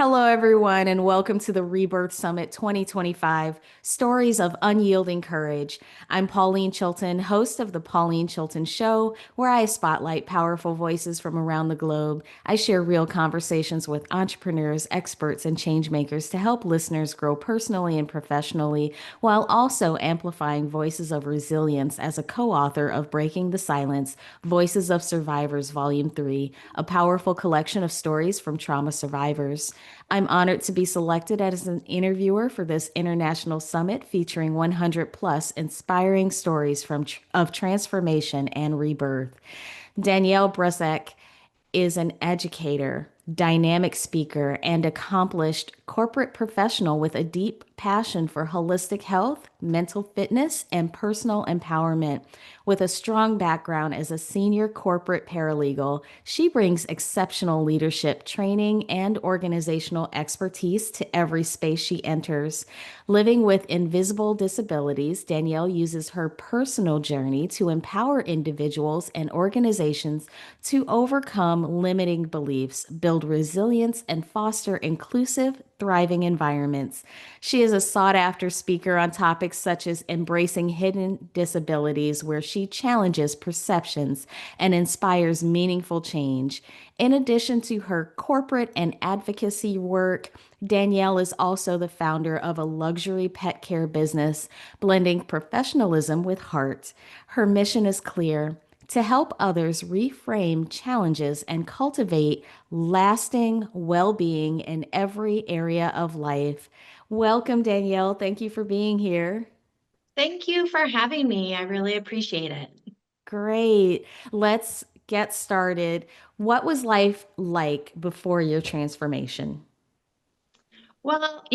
Hello, everyone, and welcome to the Rebirth Summit 2025 Stories of Unyielding Courage. I'm Pauline Chilton, host of The Pauline Chilton Show, where I spotlight powerful voices from around the globe. I share real conversations with entrepreneurs, experts, and changemakers to help listeners grow personally and professionally, while also amplifying voices of resilience as a co author of Breaking the Silence Voices of Survivors, Volume 3, a powerful collection of stories from trauma survivors. I'm honored to be selected as an interviewer for this international summit featuring 100 plus inspiring stories of transformation and rebirth. Danielle Brzek is an educator, dynamic speaker, and accomplished corporate professional with a deep passion for holistic health, mental fitness, and personal empowerment. With a strong background as a senior corporate paralegal, she brings exceptional leadership training and organizational expertise to every space she enters. Living with invisible disabilities, Danielle uses her personal journey to empower individuals and organizations to overcome limiting beliefs, build resilience, and foster inclusive, thriving environments. She is a sought after speaker on topics such as embracing hidden disabilities, where she challenges perceptions and inspires meaningful change. In addition to her corporate and advocacy work, Danielle is also the founder of a luxury pet care business, blending professionalism with heart. Her mission is clear: to help others reframe challenges and cultivate lasting well being in every area of life. Welcome, Danielle. Thank you for being here. Thank you for having me. I really appreciate it. Great. Let's get started. What was life like before your transformation? Well,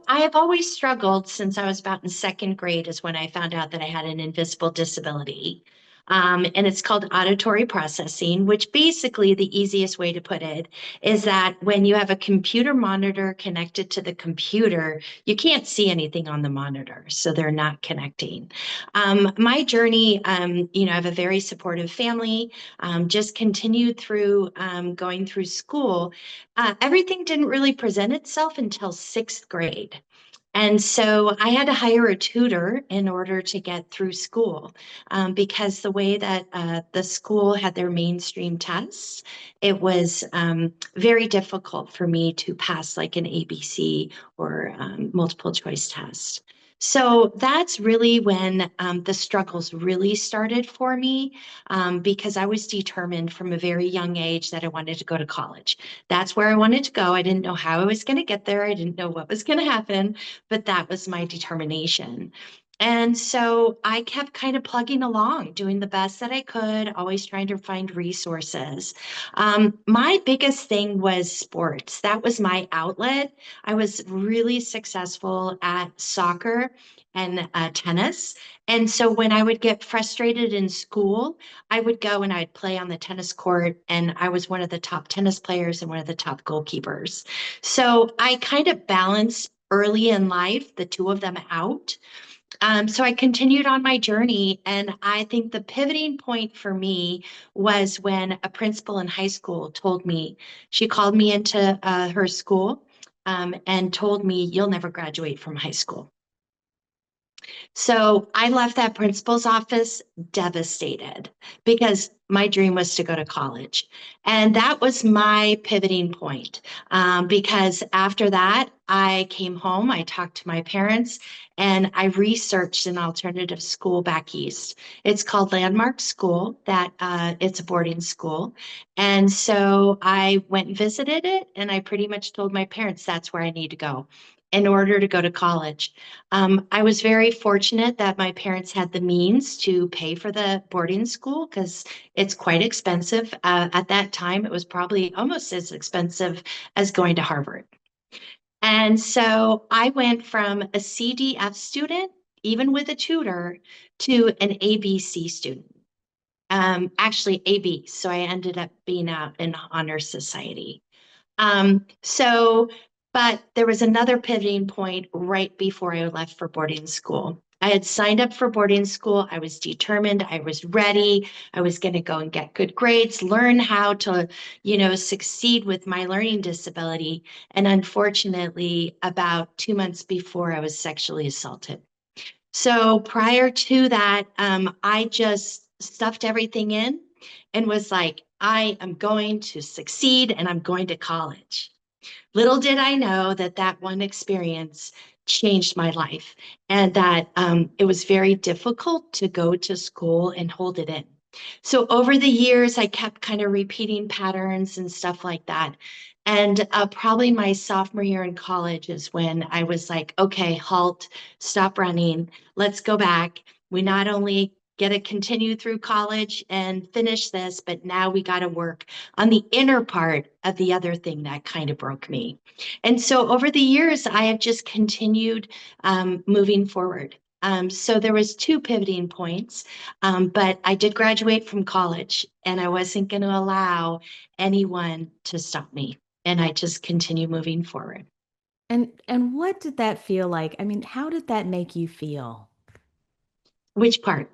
I have always struggled since I was about in second grade is when I found out that I had an invisible disability. And it's called auditory processing, which basically the easiest way to put it is that when you have a computer monitor connected to the computer, you can't see anything on the monitor, so they're not connecting. My journey, I have a very supportive family, just continued through going through school. Everything didn't really present itself until sixth grade. And so I had to hire a tutor in order to get through school because the way that the school had their mainstream tests, it was very difficult for me to pass like an ABC or multiple choice test. So that's really when the struggles really started for me because I was determined from a very young age that I wanted to go to college. That's where I wanted to go. I didn't know how I was going to get there. I didn't know what was going to happen, but that was my determination. And so I kept kind of plugging along, doing the best that I could, always trying to find resources. My biggest thing was sports. That was my outlet. I was really successful at soccer and tennis. And so when I would get frustrated in school, I would go and I'd play on the tennis court, and I was one of the top tennis players and one of the top goalkeepers. So I kind of balanced early in life the two of them out. So I continued on my journey, and I think the pivoting point for me was when a principal in high school told me, she called me into her school and told me, "You'll never graduate from high school." So I left that principal's office devastated because my dream was to go to college. And that was my pivoting point because after that, I came home, I talked to my parents, and I researched an alternative school back east. It's called Landmark School, that it's a boarding school. And so I went and visited it, and I pretty much told my parents that's where I need to go in order to go to college. I was very fortunate that my parents had the means to pay for the boarding school because it's quite expensive. At that time, it was probably almost as expensive as going to Harvard. And so I went from a CDF student, even with a tutor, to an ABC student. Actually, AB. So I ended up being out in honor society. So, but there was another pivoting point right before I left for boarding school. I had signed up for boarding school. I was determined. I was ready. I was going to go and get good grades, learn how to, succeed with my learning disability. And unfortunately, about 2 months before, I was sexually assaulted. So prior to that, I just stuffed everything in and was like, I am going to succeed and I'm going to college. Little did I know that that one experience changed my life and that it was very difficult to go to school and hold it in. So over the years, I kept kind of repeating patterns and stuff like that. And probably my sophomore year in college is when I was like, okay, halt, stop running, let's go back. We not only get to continue through college and finish this, but now we got to work on the inner part of the other thing that kind of broke me. And so over the years, I have just continued moving forward. So there was two pivoting points, but I did graduate from college and I wasn't going to allow anyone to stop me. And I just continue moving forward. And what did that feel like? I mean, how did that make you feel? Which part?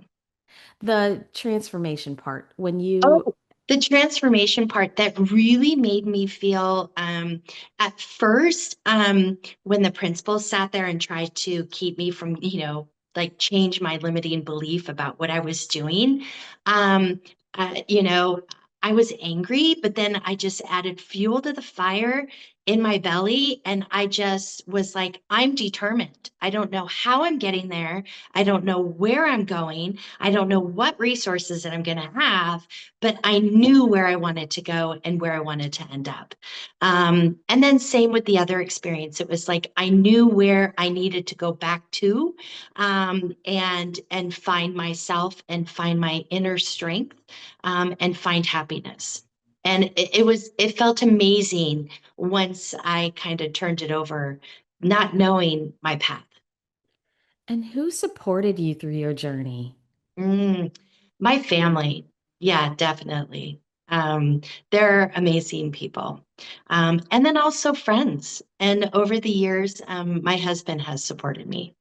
The transformation part when Oh, you the transformation part that really made me feel at first, when the principal sat there and tried to keep me from, like change my limiting belief about what I was doing. Um, uh, you know, I was angry, but then I just added fuel to the fire in my belly. And I just was like, I'm determined. I don't know how I'm getting there. I don't know where I'm going. I don't know what resources that I'm going to have, but I knew where I wanted to go and where I wanted to end up. And then same with the other experience. It was like I knew where I needed to go back to, and find myself and find my inner strength, and find happiness. And it felt amazing once I kind of turned it over, not knowing my path. and who supported you through your journey? Mm, my family, yeah, definitely. Um, they're amazing people. And then also friends. And over the years, my husband has supported me.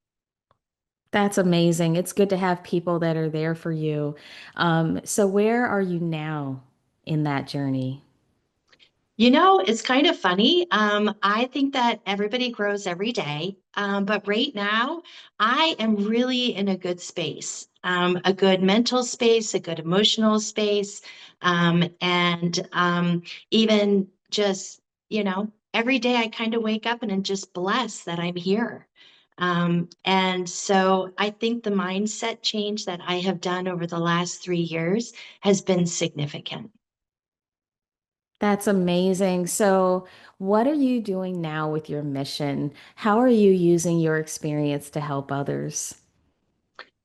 That's amazing. It's good to have people that are there for you. So where are you now in that journey? It's kind of funny. I think that everybody grows every day. But right now, I am really in a good space, a good mental space, a good emotional space. And even just, every day I kind of wake up and I'm just blessed that I'm here. And so I think the mindset change that I have done over the last 3 years has been significant. That's amazing. So, what are you doing now with your mission? How are you using your experience to help others?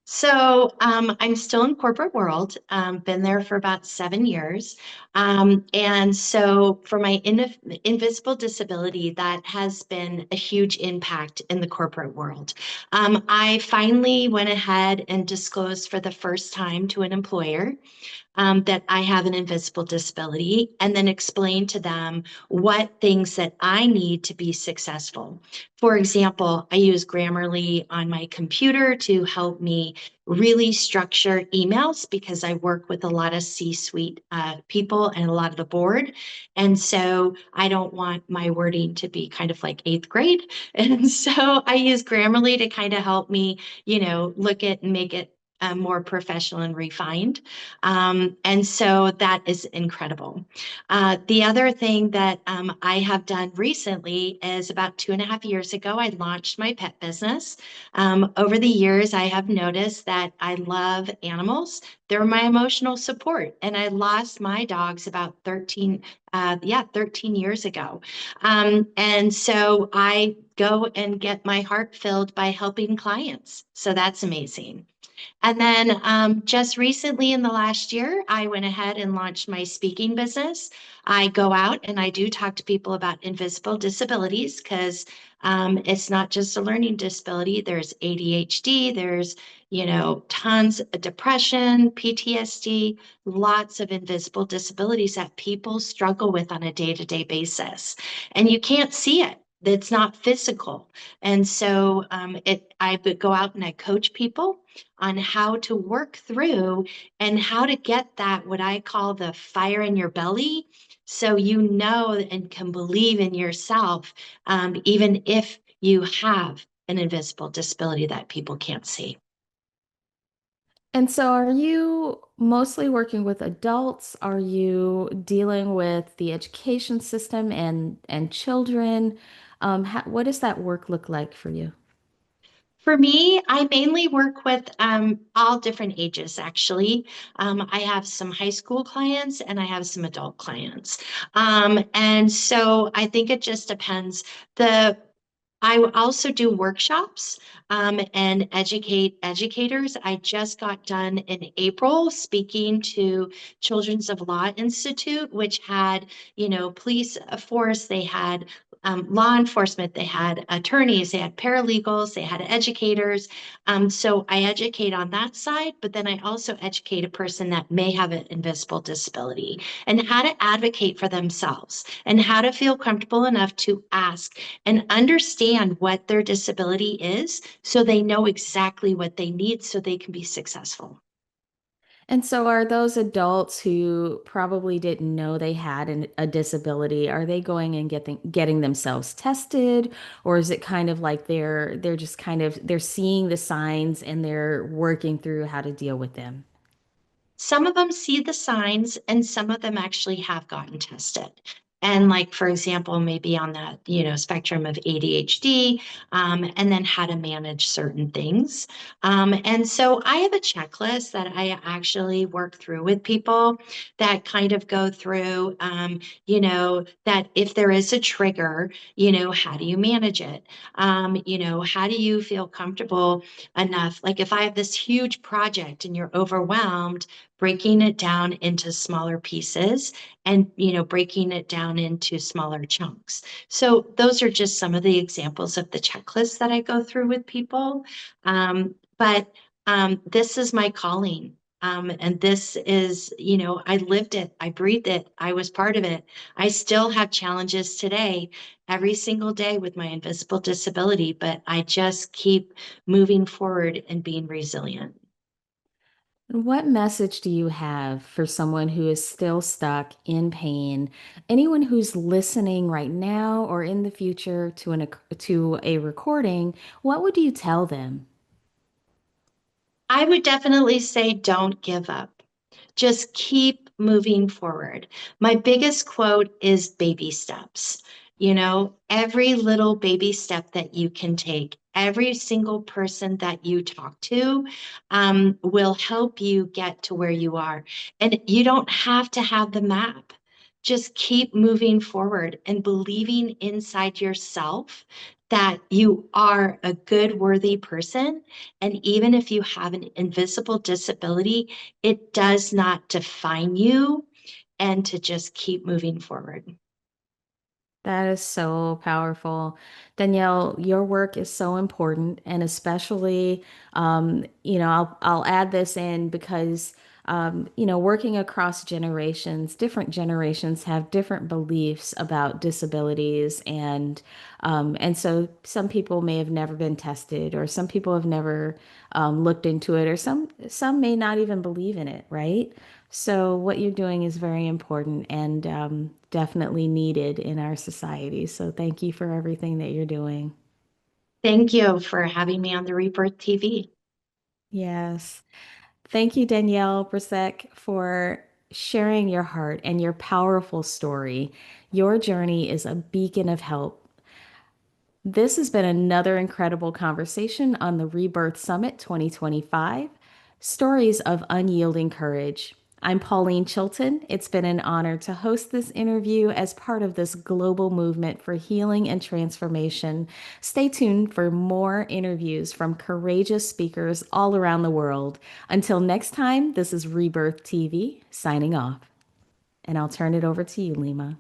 So I'm still in corporate world, been there for about 7 years. And so for my invisible disability, that has been a huge impact in the corporate world. I finally went ahead and disclosed for the first time to an employer that I have an invisible disability, and then explain to them what things that I need to be successful. For example, I use Grammarly on my computer to help me really structure emails because I work with a lot of C-suite people and a lot of the board. And so I don't want my wording to be kind of like eighth grade. And so I use Grammarly to kind of help me, look at and make it more professional and refined. And so that is incredible. The other thing that I have done recently is about 2.5 years ago, I launched my pet business. Over the years, I have noticed that I love animals. They're my emotional support. And I lost my dogs about 13 years ago. And so I go and get my heart filled by helping clients. So that's amazing. And then just recently in the last year, I went ahead and launched my speaking business. I go out and I do talk to people about invisible disabilities because it's not just a learning disability. There's ADHD, there's, tons of depression, PTSD, lots of invisible disabilities that people struggle with on a day-to-day basis. And you can't see it. it's not physical. And so I would go out and I coach people on how to work through and how to get that, what I call the fire in your belly. So you know and can believe in yourself, even if you have an invisible disability that people can't see. And so, are you mostly working with adults? Are you dealing with the education system and children? What does that work look like for you? For me, I mainly work with all different ages, actually. I have some high school clients and I have some adult clients. And so I think it just depends. The I also do workshops and educate educators. I just got done in April speaking to Children's of Law Institute, which had, police force, they had law enforcement, they had attorneys, they had paralegals, they had educators. So I educate on that side, but then I also educate a person that may have an invisible disability and how to advocate for themselves and how to feel comfortable enough to ask and understand what their disability is so they know exactly what they need so they can be successful. And so, are those adults who probably didn't know they had a disability, are they going and getting themselves tested, or is it kind of like they're just kind of they're seeing the signs and they're working through how to deal with them? Some of them see the signs and some of them actually have gotten tested. And like, for example, maybe on that, spectrum of ADHD, and then how to manage certain things. And so I have a checklist that I actually work through with people that kind of go through, that if there is a trigger, how do you manage it? How do you feel comfortable enough? Like if I have this huge project and you're overwhelmed, breaking it down into smaller pieces and breaking it down into smaller chunks. So those are just some of the examples of the checklist that I go through with people. But this is my calling. And this is, I lived it, I breathed it, I was part of it. I still have challenges today, every single day with my invisible disability, but I just keep moving forward and being resilient. What message do you have for someone who is still stuck in pain? Anyone who's listening right now or in the future to a recording, what would you tell them? I would definitely say don't give up. Just keep moving forward. My biggest quote is baby steps. Every little baby step that you can take, every single person that you talk to will help you get to where you are. And you don't have to have the map. Just keep moving forward and believing inside yourself that you are a good, worthy person. And even if you have an invisible disability, it does not define you, and to just keep moving forward. That is so powerful. Danielle, your work is so important, and especially, I'll add this in because, working across generations, different generations have different beliefs about disabilities, and so some people may have never been tested, or some people have never looked into it, or some may not even believe in it, right? So what you're doing is very important and definitely needed in our society. So thank you for everything that you're doing. Thank you for having me on the Rebirth TV. Yes. Thank you, Danielle Brzek, for sharing your heart and your powerful story. Your journey is a beacon of help. This has been another incredible conversation on the Rebirth Summit 2025, Stories of Unyielding Courage. I'm Pauline Chilton. It's been an honor to host this interview as part of this global movement for healing and transformation. Stay tuned for more interviews from courageous speakers all around the world. Until next time, this is Rebirth TV signing off, and I'll turn it over to you, Lima.